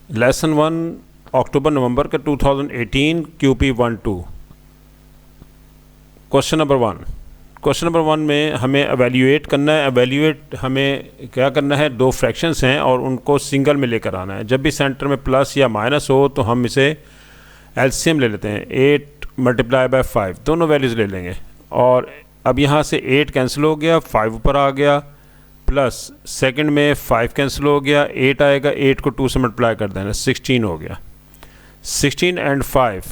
Lesson 1 अक्टूबर नवंबर का 2018 QP12। Question number one में हमें एवेल्यूएट करना है। एवेल्यूएट हमें क्या करना है, दो फ्रैक्शंस हैं और उनको सिंगल में लेकर आना है। जब भी सेंटर में प्लस या माइनस हो तो हम इसे एलसीएम ले लेते हैं। 8 मल्टीप्लाई बाय 5 दोनों वैल्यूज़ ले लेंगे और अब यहाँ से 8 कैंसिल हो गया, 5 ऊपर आ गया, प्लस सेकंड में 5 कैंसिल हो गया, 8 आएगा, 8 को 2 से मल्टीप्लाई कर देना, 16 हो गया। 16 एंड 5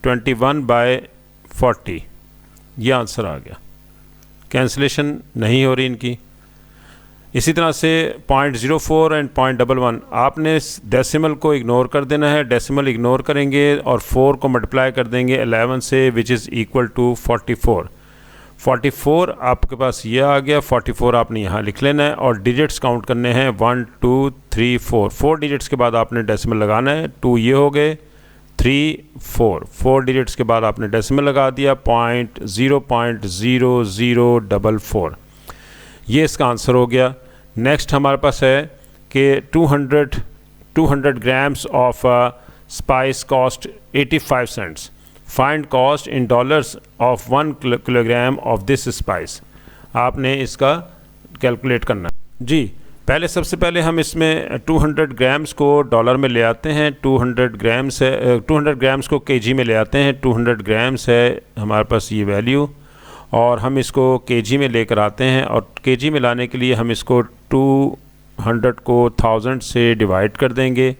21 बाय 40, ये आंसर आ गया। कैंसिलेशन नहीं हो रही इनकी। इसी तरह से 0.04 एंड 0.11 आपने डेसिमल को इग्नोर कर देना है। डेसिमल इग्नोर करेंगे और 4 को मल्टीप्लाई कर देंगे 11 से, विच इज़ इक्वल टू 44। 44 आपके पास ये आ गया। 44 आपने यहाँ लिख लेना है और डिजिट्स काउंट करने हैं 1 2 3 4। 4 डिजिट्स के बाद आपने डेसिमल लगाना है। 2 ये हो गए, 3 4। 4 डिजिट्स के बाद आपने डेसिमल लगा दिया 0.0044। ये इसका आंसर हो गया। नेक्स्ट हमारे पास है कि 200 grams of spice cost 85 cents. Find cost in dollars of 1 kilogram of this spice. आपने इसका कैलकुलेट करना है जी। पहले सबसे पहले हम इसमें 200 ग्राम्स को डॉलर में ले आते हैं। 200 ग्राम्स को केजी में ले आते हैं। 200 ग्राम्स है हमारे पास ये वैल्यू और हम इसको केजी में लेकर आते हैं और केजी में लाने के लिए हम इसको 200 को 1000 से डिवाइड कर देंगे।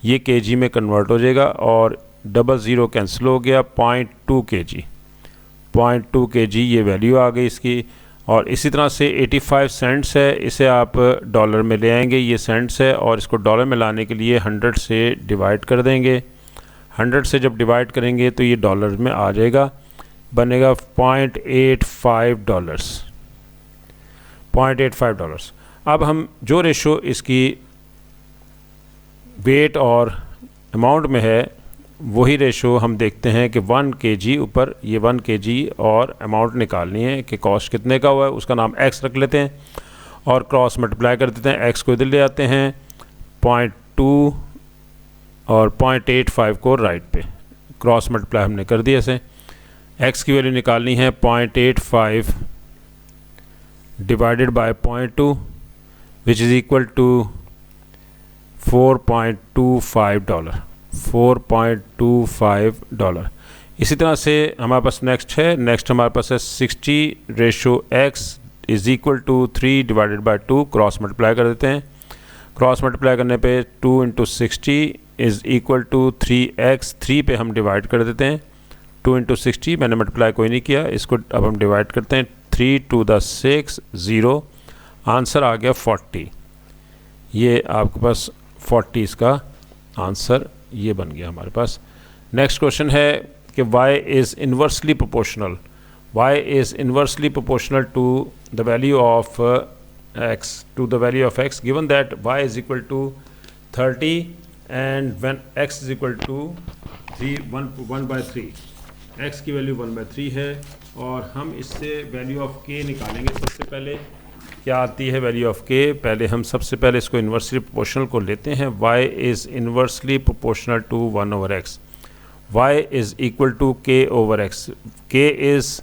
ये केजी में कन्वर्ट हो जाएगा और 00 कैंसिल हो गया। 0.2 kg ये वैल्यू आ गई इसकी। और इसी तरह से 85 सेंट्स है, इसे आप डॉलर में ले आएंगे। ये सेंट्स है और इसको डॉलर में लाने के लिए 100 से डिवाइड कर देंगे। 100 से जब डिवाइड करेंगे तो ये डॉलर में आ जाएगा, बनेगा 0.85 डॉलर्स। अब हम जो रेशो इसकी वेट और अमाउंट में है वही रेशो हम देखते हैं कि 1 kg ऊपर ये 1 kg और अमाउंट निकालनी है कि कॉस्ट कितने का हुआ है। उसका नाम x रख लेते हैं और क्रॉस मल्टीप्लाई कर देते हैं। x को इधर ले आते हैं 0.2 और 0.85 को राइट पे क्रॉस मल्टीप्लाई हमने कर दिया इसे। x की वैल्यू निकालनी है 0.85 divided by 0.2 which is equal to 4.25 dollar. इसी तरह से हमारे पास नेक्स्ट हमारे पास है 60/x is equal to 3 divided by 2। Cross multiply कर देते हैं। क्रॉस मल्टीप्लाई करने पे 2 × 60 इज़ इक्वल टू 3x। 3 पे हम डिवाइड कर देते हैं। 2 × 60 मैंने मल्टीप्लाई कोई नहीं किया, इसको अब हम डिवाइड करते हैं। 3 to the 6 0। आंसर आ गया 40। ये आपके पास 40 इसका आंसर ये बन गया हमारे पास। नेक्स्ट क्वेश्चन है कि y is inversely proportional. y is inversely proportional to the value of x given that y is equal to 30 and when x is equal to 1/3। x की वैल्यू 1/3 है और हम इससे वैल्यू ऑफ k निकालेंगे। सबसे पहले क्या आती है वैल्यू ऑफ k, पहले हम सबसे पहले इसको इन्वर्सली प्रोपोर्शनल को लेते हैं। y is inversely proportional to 1/x। y is equal to k/x। k is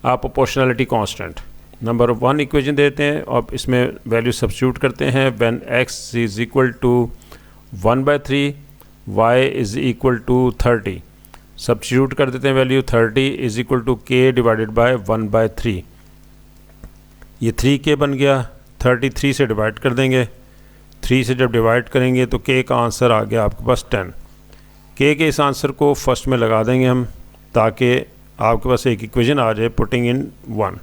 a proportionality constant. Number 1 equation देते हैं और इसमें वैल्यू सब्स्टिट्यूट करते हैं। When x is equal to 1/3 y is equal to 30। Substitute कर देते हैं value. 30 is equal to k divided by 1/3। ये 3k बन गया। 33 से डिवाइड कर देंगे। 3 से जब डिवाइड करेंगे तो k का आंसर आ गया आपके पास 10। k के इस आंसर को फर्स्ट में लगा देंगे हम ताकि आपके पास एक इक्वेशन आ जाए पुटिंग इन 1।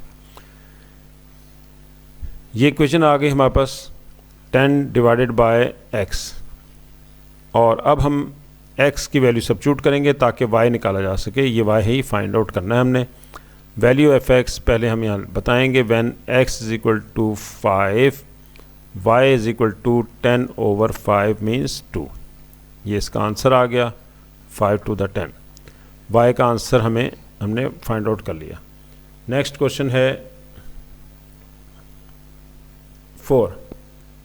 ये इक्वेशन आ गई हमारे पास 10 डिवाइडेड बाय x और अब हम x की वैल्यू सब्स्टिट्यूट करेंगे ताकि y निकाला जा सके। ये y ही फाइंड आउट करना है हमने। वैल्यू ऑफ x पहले हम यहाँ बताएंगे। When x is equal to 5 y is equal to 10/5 means 2। ये इसका आंसर आ गया 5 to the 10। y का आंसर हमने फाइंड आउट कर लिया। नेक्स्ट क्वेश्चन है 4।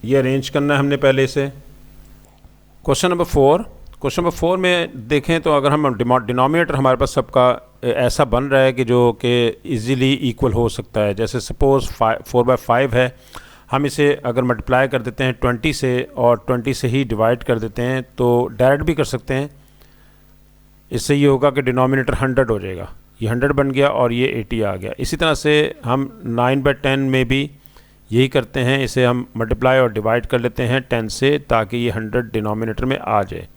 ये अरेंज करना है हमने पहले से। क्वेश्चन नंबर 4 में देखें तो अगर हम डिनोमिनेटर हमारे पास सबका ऐसा बन रहा है कि जो कि इजीली इक्वल हो सकता है, जैसे सपोज़ 4/5 है, हम इसे अगर मल्टीप्लाई कर देते हैं 20 से और 20 से ही डिवाइड कर देते हैं तो डायरेक्ट भी कर सकते हैं। इससे ये होगा कि डिनोमिनेटर 100 हो जाएगा, ये 100 बन गया और ये 80 आ गया। इसी तरह से हम 9/10 में भी यही करते हैं, इसे हम मल्टीप्लाई और डिवाइड कर लेते हैं 10 से ताकि ये 100 डिनोमिनेटर में आ जाए।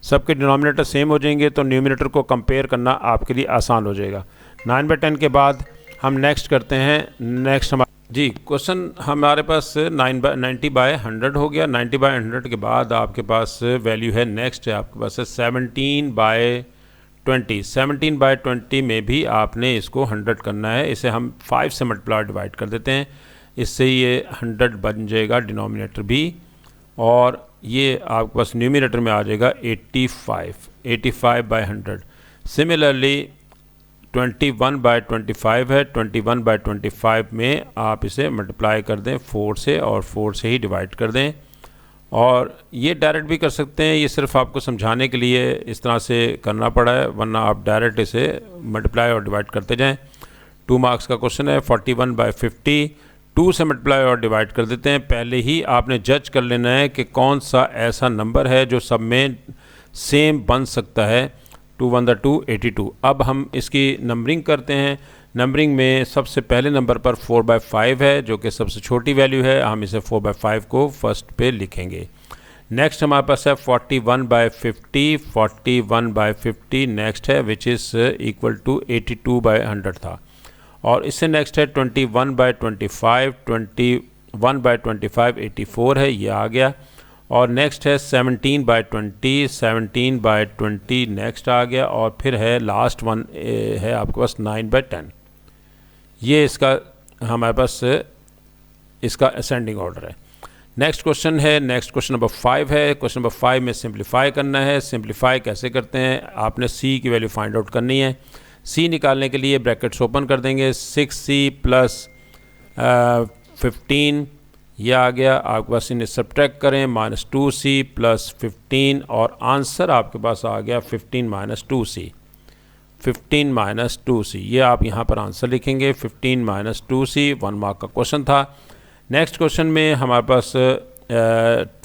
सबके डिनोमिनेटर सेम हो जाएंगे तो न्यूमिनेटर को कंपेयर करना आपके लिए आसान हो जाएगा। 9/10 के बाद हम नेक्स्ट करते हैं। नेक्स्ट जी क्वेश्चन हमारे पास 90/100 हो गया। 90/100 के बाद आपके पास वैल्यू है, नेक्स्ट है आपके पास है 17/20। 17/20 में भी आपने इसको 100 करना है। इसे हम 5 से मल्टीप्लाई डिवाइड कर देते हैं, इससे ये 100 बन जाएगा डिनोमिनेटर भी, और ये आपके पास न्यूमिनेटर में आ जाएगा 85/100। सिमिलरली 21/25 है, 21/25 में आप इसे मल्टीप्लाई कर दें 4 से और 4 से ही डिवाइड कर दें, और ये डायरेक्ट भी कर सकते हैं। ये सिर्फ आपको समझाने के लिए इस तरह से करना पड़ा है, वरना आप डायरेक्ट इसे मल्टीप्लाई और डिवाइड करते जाएं। 2 मार्क्स का क्वेश्चन है। 41/50 2 से मल्टीप्लाई और डिवाइड कर देते हैं। पहले ही आपने जज कर लेना है कि कौन सा ऐसा नंबर है जो सब में सेम बन सकता है। 2 1 2 82। अब हम इसकी नंबरिंग करते हैं। नंबरिंग में सबसे पहले नंबर पर 4/5 है जो कि सबसे छोटी वैल्यू है, हम इसे 4/5 को फर्स्ट पे लिखेंगे। नेक्स्ट हमारे पास है 41/50। 41/50 नेक्स्ट है विच इज़ इक्वल टू 82/100 था, और इससे नेक्स्ट है 21/25। 21/25 84 है, ये आ गया। और नेक्स्ट है 17/20। 17/20 नेक्स्ट आ गया, और फिर है लास्ट वन है आपके पास 9/10। ये इसका हमारे पास इसका असेंडिंग ऑर्डर है। नेक्स्ट क्वेश्चन है, नेक्स्ट क्वेश्चन नंबर 5 है। क्वेश्चन नंबर 5 में सिंप्लीफाई करना है। सिंप्लीफाई कैसे करते हैं, आपने सी की वैल्यू फाइंड आउट करनी है। सी निकालने के लिए ब्रैकेट्स ओपन कर देंगे। 6c प्लस 15 यह आ गया आपके पास, इन्हें सब्ट्रैक्ट करें -2c प्लस 15, और आंसर आपके पास आ गया 15 - 2c। 15 - 2c ये आप यहाँ पर आंसर लिखेंगे। 15 - 2c 1 मार्क का क्वेश्चन था। नेक्स्ट क्वेश्चन में हमारे पास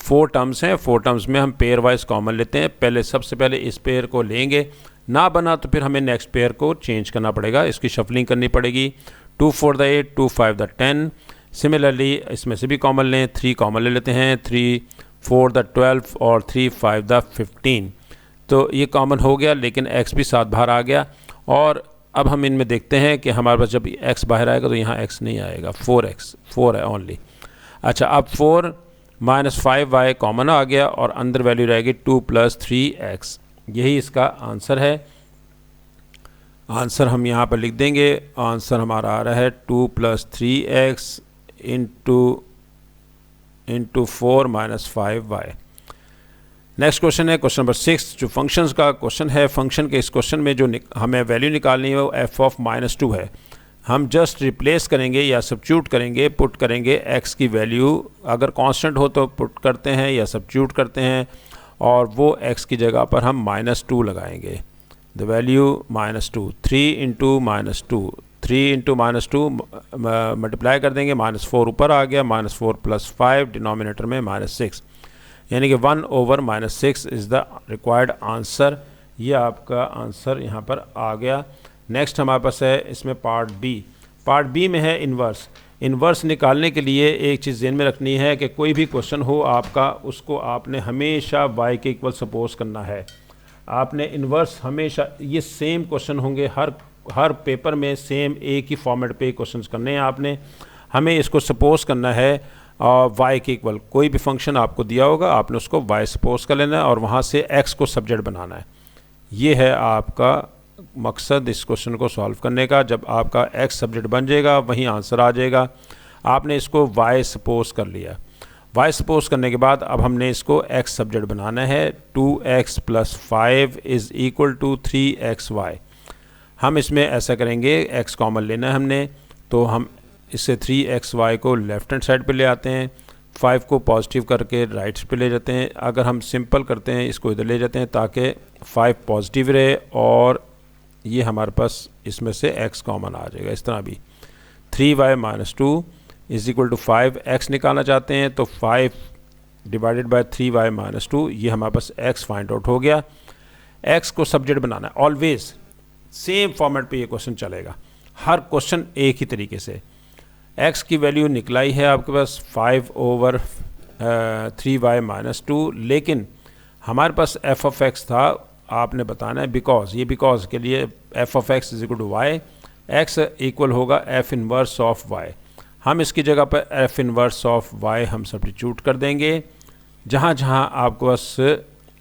4 टर्म्स हैं। 4 टर्म्स में हम पेयर वाइज कॉमन लेते हैं। पहले सबसे पहले इस पेयर को लेंगे, ना बना तो फिर हमें नेक्स्ट पेयर को चेंज करना पड़ेगा, इसकी शफलिंग करनी पड़ेगी। 2 4 8, 2 5 10। सिमिलरली इसमें से भी कॉमन लें, 3 कॉमन ले लेते हैं, 3 4 12 और 3 5 15। तो ये कॉमन हो गया, लेकिन x भी साथ बाहर आ गया। और अब हम इनमें देखते हैं कि हमारे पास जब x बाहर आएगा तो यहाँ x नहीं आएगा, 4 है ओनली। अच्छा, अब 4 - 5y कॉमन आ गया, और अंदर वैल्यू रहेगी 2 + 3x। यही इसका आंसर है। आंसर हम यहाँ पर लिख देंगे। आंसर हमारा आ रहा है 2 + 3x into 4 - 5y। Next question है क्वेश्चन नंबर 6, जो फंक्शंस का क्वेश्चन है। फंक्शन के इस क्वेश्चन में जो हमें वैल्यू निकालनी है वो f(-2) है। हम जस्ट रिप्लेस करेंगे या सब्स्टिट्यूट करेंगे, पुट करेंगे x की वैल्यू, अगर कांस्टेंट हो तो पुट करते हैं या सब्स्टिट्यूट करते हैं, और वो x की जगह पर हम -2 लगाएंगे। द वैल्यू -2, 3 × -2, 3 × -2 मल्टीप्लाई कर देंगे, -4 ऊपर आ गया, -4 + 5 डिनोमिनेटर में -6, यानी कि 1/-6 इज़ द रिक्वायर्ड आंसर। ये आपका आंसर यहाँ पर आ गया। नेक्स्ट हमारे पास है इसमें पार्ट बी। पार्ट बी में है इन्वर्स। इन्वर्स निकालने के लिए एक चीज़ ध्यान में रखनी है कि कोई भी क्वेश्चन हो आपका, उसको आपने हमेशा y के इक्वल सपोज करना है। आपने इन्वर्स हमेशा, ये सेम क्वेश्चन होंगे हर पेपर में, सेम एक ही फॉर्मेट पे क्वेश्चंस करने हैं आपने। हमें इसको सपोज करना है y के इक्वल। कोई भी फंक्शन आपको दिया होगा, आपने उसको y सपोज कर लेना है और वहाँ से x को सब्जेक्ट बनाना है। ये है आपका मकसद इस क्वेश्चन को सॉल्व करने का। जब आपका x सब्जेक्ट बन जाएगा वहीं आंसर आ जाएगा। आपने इसको y सपोज कर लिया। y सपोज करने के बाद अब हमने इसको x सब्जेक्ट बनाना है। 2x + 5 = 3xy। हम इसमें ऐसा करेंगे, x कॉमन लेना है हमने, तो हम इससे 3xy को लेफ़्ट हैंड साइड पे ले आते हैं। 5 को पॉजिटिव करके राइट पे ले जाते हैं। अगर हम सिंपल करते हैं इसको इधर ले जाते हैं ताकि 5 पॉजिटिव रहे और ये हमारे पास इसमें से x कॉमन आ जाएगा। इस तरह भी 3y minus 2 is equal to 5, x निकालना चाहते हैं तो 5 डिवाइडेड बाय 3y माइनस 2, ये हमारे पास x फाइंड आउट हो गया। x को सब्जेक्ट बनाना है, ऑलवेज सेम फॉर्मेट पे ये क्वेश्चन चलेगा, हर क्वेश्चन एक ही तरीके से। x की वैल्यू निकलाई है आपके पास 5/3y माइनस 2, लेकिन हमारे पास f ऑफ x था, आपने बताना है बिकॉज, ये बिकॉज के लिए f of x is equal to y, x equal होगा f इनवर्स ऑफ y। हम इसकी जगह पर f इनवर्स ऑफ y हम सब्स्टिट्यूट कर देंगे, जहाँ जहाँ आपके पास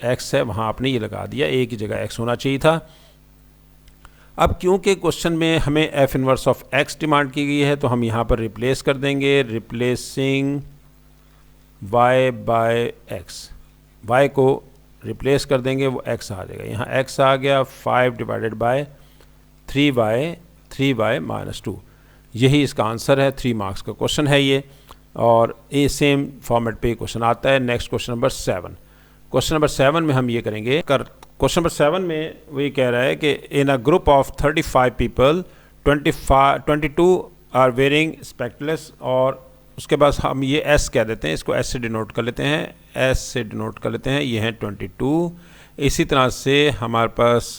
x है वहाँ आपने ये लगा दिया, एक ही जगह x होना चाहिए था। अब क्योंकि क्वेश्चन में हमें f inverse of x demand की गई है तो हम यहाँ पर रिप्लेस कर देंगे, replacing y by x, y को रिप्लेस कर देंगे वो x आ जाएगा। यहाँ x आ गया 5 डिवाइडेड बाय 3y माइनस 2, यही इसका आंसर है। 3 मार्क्स का क्वेश्चन है ये और ये सेम फॉर्मेट पे क्वेश्चन आता है। Next question number 7। Question number 7 में हम ये करेंगे क्वेश्चन नंबर 7 में वो ये कह रहा है कि in a group of 35 people 22 are wearing spectacles, और उसके बाद हम ये S कह देते हैं, इसको S से डिनोट कर लेते हैं, S से डिनोट कर लेते हैं, ये हैं 22। इसी तरह से हमारे पास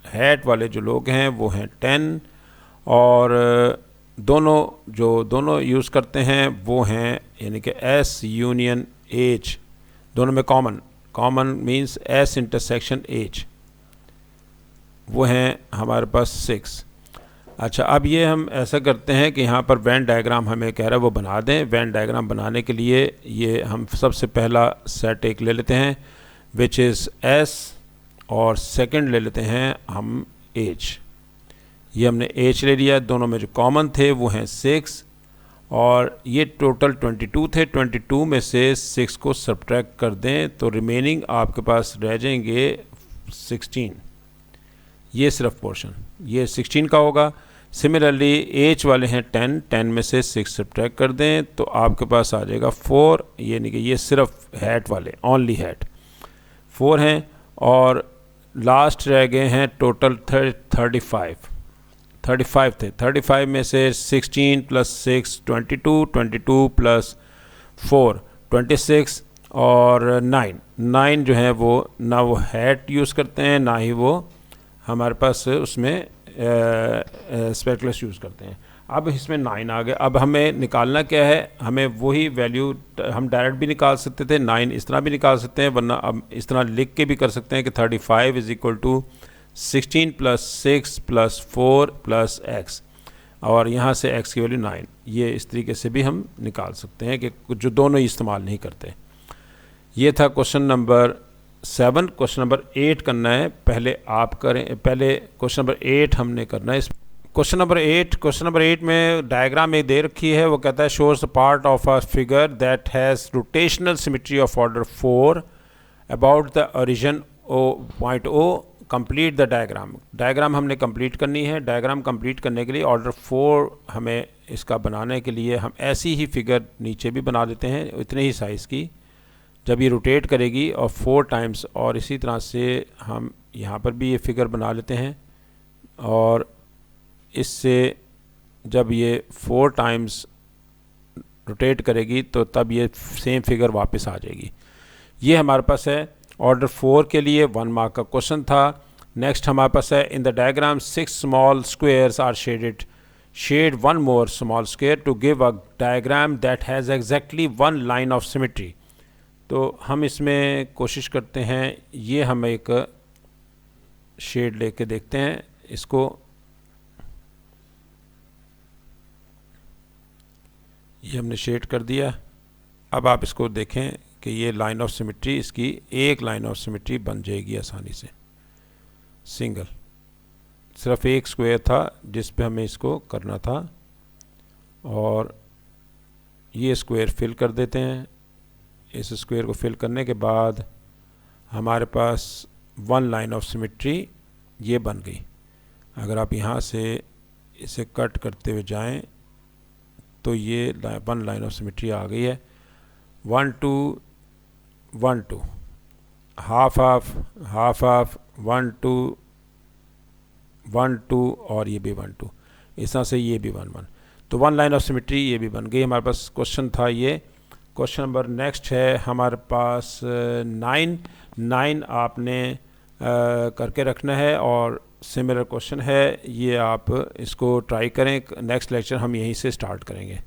हैट वाले जो लोग हैं वो हैं 10, और दोनों यूज़ करते हैं वो हैं यानी कि S यूनियन H, दोनों में common means S intersection H, वो हैं हमारे पास 6। अच्छा, अब ये हम ऐसा करते हैं कि यहाँ पर वेन डायग्राम हमें कह रहा है वो बना दें। वेन डायग्राम बनाने के लिए ये हम सबसे पहला सेट एक ले लेते हैं विच इज़ S, और सेकंड ले लेते हैं हम H। ये हमने H ले लिया, दोनों में जो कॉमन थे वो हैं 6, और ये टोटल 22 थे। 22 में से 6 को सब्ट्रैक्ट कर दें तो रिमेनिंग आपके पास रह जाएंगे 16, ये सिर्फ पोर्शन ये 16 का होगा। सिमिलरली H वाले हैं 10 में से 6 सब्ट्रैक्ट कर दें तो आपके पास आ जाएगा 4, यानी कि ये सिर्फ हैट वाले, ओनली हैट 4 हैं, और लास्ट रह गए हैं टोटल 35 थे। 35 में से 16 प्लस 6 22 प्लस 4 26, और 9 जो है वो ना वो हैट यूज़ करते हैं ना ही वो हमारे पास उसमें स्पेक्टलेस यूज़ करते हैं। अब इसमें 9 आ गए। अब हमें निकालना क्या है, हमें वही वैल्यू हम डायरेक्ट भी निकाल सकते थे, 9 इस तरह भी निकाल सकते हैं, वरना अब इस तरह लिख के भी कर सकते हैं कि 35 is equal to 16 plus 6 plus 4 plus x, और यहाँ से x की वैल्यू 9, ये इस तरीके से भी हम निकाल सकते हैं कि जो दोनों ही इस्तेमाल नहीं करते। ये था क्वेश्चन नंबर 7। क्वेश्चन नंबर 8 करना है, पहले आप करें, पहले क्वेश्चन नंबर 8 हमने करना है। क्वेश्चन नंबर 8 में डायग्राम एक दे रखी है, वो कहता है shows the part of a figure that has rotational symmetry of order 4 about the origin point O, complete the diagram हमने कंप्लीट करनी है। डायग्राम कंप्लीट करने के लिए ऑर्डर 4 हमें इसका बनाने के लिए हम ऐसी ही फिगर नीचे भी बना देते हैं, इतने ही साइज़ की, जब ये रोटेट करेगी और 4 टाइम्स, और इसी तरह से हम यहाँ पर भी ये फिगर बना लेते हैं, और इससे जब ये 4 टाइम्स रोटेट करेगी तो तब ये सेम फिगर वापस आ जाएगी। ये हमारे पास है ऑर्डर 4 के लिए 1 मार्क का क्वेश्चन था। नेक्स्ट हमारे पास है in the diagram 6 small squares are shaded 1 more small square to give a diagram that has exactly 1 line of symmetry. तो हम इसमें कोशिश करते हैं, ये हम एक शेड लेके देखते हैं इसको, ये हमने शेड कर दिया। अब आप इसको देखें कि ये लाइन ऑफ सिमेट्री, इसकी एक लाइन ऑफ सिमेट्री बन जाएगी आसानी से, सिंगल, सिर्फ एक स्क्वायर था जिस पे हमें इसको करना था, और ये स्क्वायर फिल कर देते हैं। इस स्क्वायर को फिल करने के बाद हमारे पास 1 लाइन ऑफ सिमेट्री ये बन गई। अगर आप यहाँ से इसे कट करते हुए जाएं तो ये 1 लाइन ऑफ सिमेट्री आ गई है। 1 2 1 2, हाफ हाफ 1 2 1 2 और ये भी 1 2, इस तरह से ये भी 1 1। तो वन लाइन ऑफ सिमेट्री ये भी बन गई। हमारे पास क्वेश्चन था ये। क्वेश्चन नंबर नेक्स्ट है हमारे पास 9 आपने करके रखना है और सिमिलर क्वेश्चन है ये, आप इसको ट्राई करें। नेक्स्ट लेक्चर हम यहीं से स्टार्ट करेंगे।